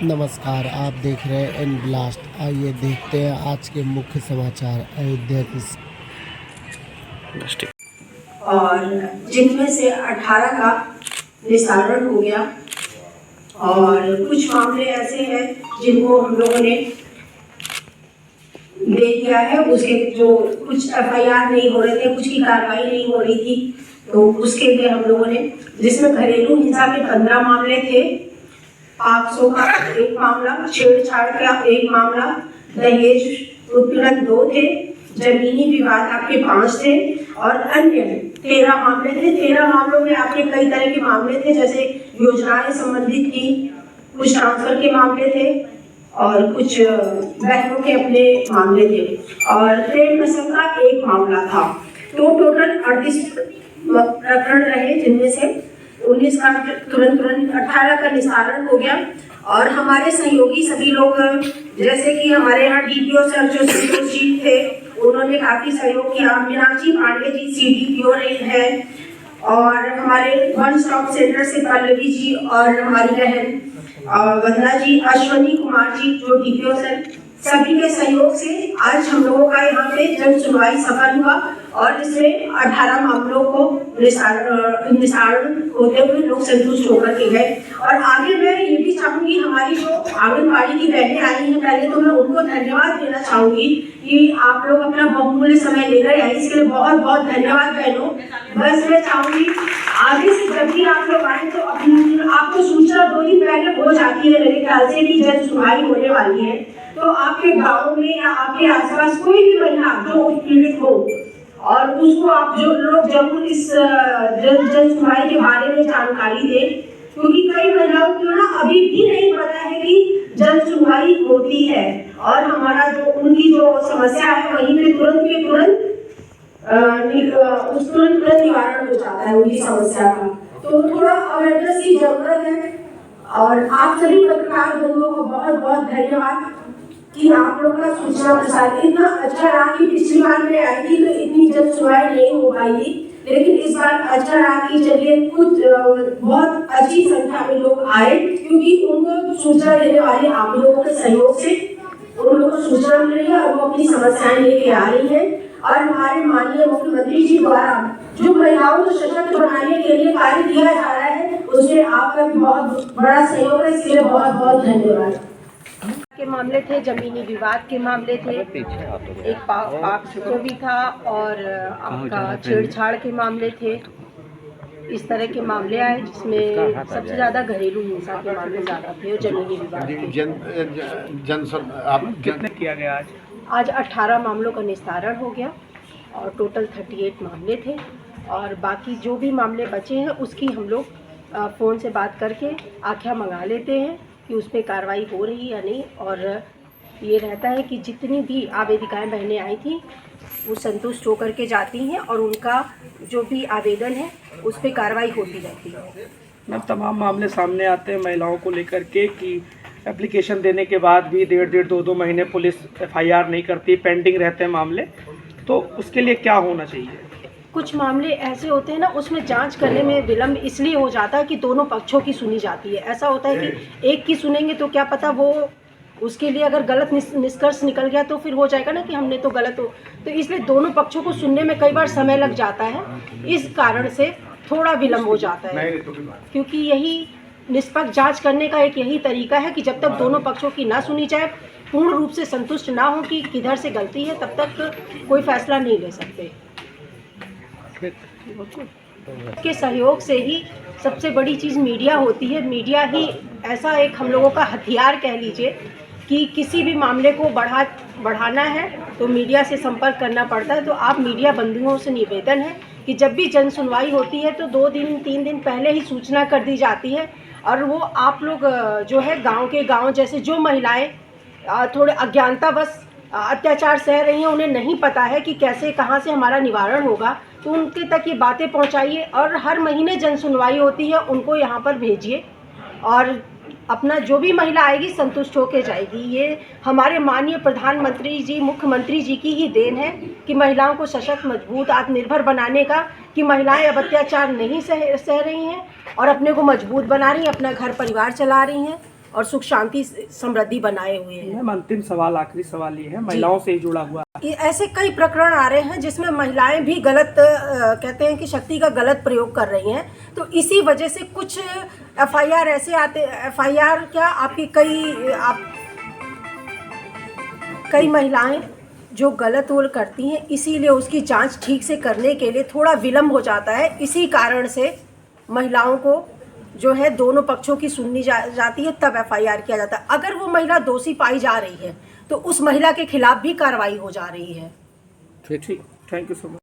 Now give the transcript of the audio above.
नमस्कार, आप देख रहे हैं एन ब्लास्ट। आइए देखते हैं आज के मुख्य समाचार अयोध्या की। और जिनमें से 18 का निस्तारण हो गया और कुछ मामले ऐसे हैं जिनको हम लोगों ने दे दिया है। उसके जो कुछ FIR नहीं हो रहे थे, कुछ की कार्रवाई नहीं हो रही थी, तो उसके लिए हम लोगों ने, जिसमें घरेलू हिंसा के 15 मामले थे, 500 का एक मामला, छेड़छाड़ का एक मामला, दहेज उत्पीड़न 2 थे, जमीनी विवाद आपके 5 थे और अन्य 13 मामले थे। 13 मामलों में आपके कई तरह के मामले थे, जैसे योजनाएं संबंधित थी, कुछ ट्रांसफर के मामले थे और कुछ बहनों के अपने मामले थे और प्रेम प्रसंग का एक मामला था। तो टोटल 38 प्रकरण रहे, जिनमें से 19 का तुरंत 18 का निस्तारण हो गया। और हमारे सहयोगी सभी लोग, जैसे कि हमारे यहाँ DPO सर जो संतोष जी थे, उन्होंने काफी सहयोग किया। मीनाक्षी पांडे जी CDPO रही है और हमारे वन स्टॉप सेंटर से पल्लवी जी और हमारी बहन वंदना जी, अश्वनी कुमार जी जो DPO सर, सभी के सहयोग से आज हम लोगों का यहाँ पे जन सुनवाई सफल हुआ और इसमें 18 मामलों को निस्तारण होते हुए लोग संतुष्ट होकर के गए। और आगे मैं ये भी चाहूंगी, हमारी जो आंगनबाड़ी की बहनें आई हैं, पहले तो मैं उनको धन्यवाद देना चाहूंगी कि आप लोग अपना बहुमूल्य समय ले रहे हैं, इसके लिए बहुत बहुत धन्यवाद बहनों। बस मैं चाहूंगी आगे से जब भी आप लोग आए तो आपको सूचना 2 दिन पहले हो जाती है मेरे ख्याल से कि जन सुनवाई होने वाली है, तो आपके गाँव में या आपके आसपास कोई भी महिला जो उत्पीड़ित हो और उसको आप जो लोग जरूर इस जन सुनवाई के बारे में जानकारी दें, क्योंकि कई महिलाओं को ना अभी भी नहीं पता है कि जन सुनवाई होती है और हमारा जो उनकी जो समस्या है वहीं पे तुरंत के तुरंत निवारण हो जाता है उनकी समस्या का। तो थोड़ा अवेयरनेस की जरूरत है और आप सभी पत्रकार बंधुओं को बहुत बहुत धन्यवाद कि आप लोग का सूचना प्रसार इतना अच्छा रहा कि पिछली बार मैं आई थी तो इतनी जन सुनवाई नहीं हो पाई थी, लेकिन इस बार अच्छा रहा कि चलिए कुछ बहुत अच्छी संख्या में लोग आए, क्योंकि उनको सूचना देने वाले आप लोगों के सहयोग से उन लोगों को सूचना मिल रही है और वो अपनी समस्याएं लेके आ रही है। और हमारे माननीय मुख्यमंत्री जी द्वारा जो महिलाओं को सशक्त बनाने के लिए कार्य किया जा रहा है, उसमें आपका भी बहुत बड़ा सहयोग है, इसके लिए बहुत बहुत धन्यवाद। के मामले थे, जमीनी विवाद के मामले थे, एक पाक भी था और आपका छेड़छाड़ के मामले थे। इस तरह के मामले आए जिसमें सबसे ज़्यादा घरेलू हिंसा के मामले ज़्यादा थे और जमीनी विवाद कितने किया गया आज 18 मामलों का निस्तारण हो गया और टोटल 38 मामले थे और बाकी जो भी मामले बचे हैं उसकी हम लोग फ़ोन से बात करके आख्या मंगा लेते हैं कि उस पर कार्रवाई हो रही है या नहीं। और ये रहता है कि जितनी भी आवेदिकाएं बहनें आई थी वो संतुष्ट होकर के जाती हैं और उनका जो भी आवेदन है उस पर कार्रवाई होती रहती है। मैम, तमाम मामले सामने आते हैं महिलाओं को लेकर के कि एप्लीकेशन देने के बाद भी 1.5-2 महीने पुलिस FIR नहीं करती, पेंडिंग रहते हैं मामले, तो उसके लिए क्या होना चाहिए? कुछ मामले ऐसे होते हैं ना, उसमें जांच करने में विलम्ब इसलिए हो जाता है कि दोनों पक्षों की सुनी जाती है। ऐसा होता है कि एक की सुनेंगे तो क्या पता वो उसके लिए अगर गलत निष्कर्ष निकल गया तो फिर हो जाएगा ना कि हमने तो गलत हो, तो इसलिए दोनों पक्षों को सुनने में कई बार समय लग जाता है। इस कारण से थोड़ा विलम्ब हो जाता है, क्योंकि यही निष्पक्ष जांच करने का एक यही तरीका है कि जब तक दोनों पक्षों की ना सुनी जाए, पूर्ण रूप से संतुष्ट ना हो कि किधर से गलती है, तब तक कोई फैसला नहीं ले सकते। के सहयोग से ही सबसे बड़ी चीज़ मीडिया होती है। मीडिया ही ऐसा एक हम लोगों का हथियार कह लीजिए कि किसी भी मामले को बढ़ाना है तो मीडिया से संपर्क करना पड़ता है। तो आप मीडिया बंधुओं से निवेदन है कि जब भी जन सुनवाई होती है तो 2 दिन 3 दिन पहले ही सूचना कर दी जाती है और वो आप लोग जो है गांव के गांव, जैसे जो महिलाएं थोड़े अज्ञानतावश अत्याचार सह रही हैं, उन्हें नहीं पता है कि कैसे कहाँ से हमारा निवारण होगा, तो उनके तक ये बातें पहुँचाइए। और हर महीने जन सुनवाई होती है, उनको यहाँ पर भेजिए और अपना जो भी महिला आएगी संतुष्ट होकर जाएगी। ये हमारे माननीय प्रधानमंत्री जी, मुख्यमंत्री जी की ही देन है कि महिलाओं को सशक्त, मजबूत, आत्मनिर्भर बनाने का, कि महिलाएं अब अत्याचार नहीं सह रही हैं और अपने को मजबूत बना रही हैं, अपना घर परिवार चला रही हैं और सुख शांति समृद्धि बनाए हुए हैं। मैम अंतिम सवाल, आखिरी सवाल ये है, महिलाओं से ही जुड़ा हुआ। ऐसे कई प्रकरण आ रहे हैं जिसमें महिलाएं भी गलत कहते हैं कि शक्ति का गलत प्रयोग कर रही हैं, तो इसी वजह से कुछ एफआईआर ऐसे आते, एफआईआर क्या आपकी कई महिलाएं जो गलत रोल करती हैं, इसीलिए उसकी जांच ठीक से करने के लिए थोड़ा विलम्ब हो जाता है। इसी कारण से महिलाओं को जो है दोनों पक्षों की सुननी जाती है, तब एफआईआर किया जाता है। अगर वो महिला दोषी पाई जा रही है तो उस महिला के खिलाफ भी कार्रवाई हो जा रही है। ठीक, थैंक यू सो मच।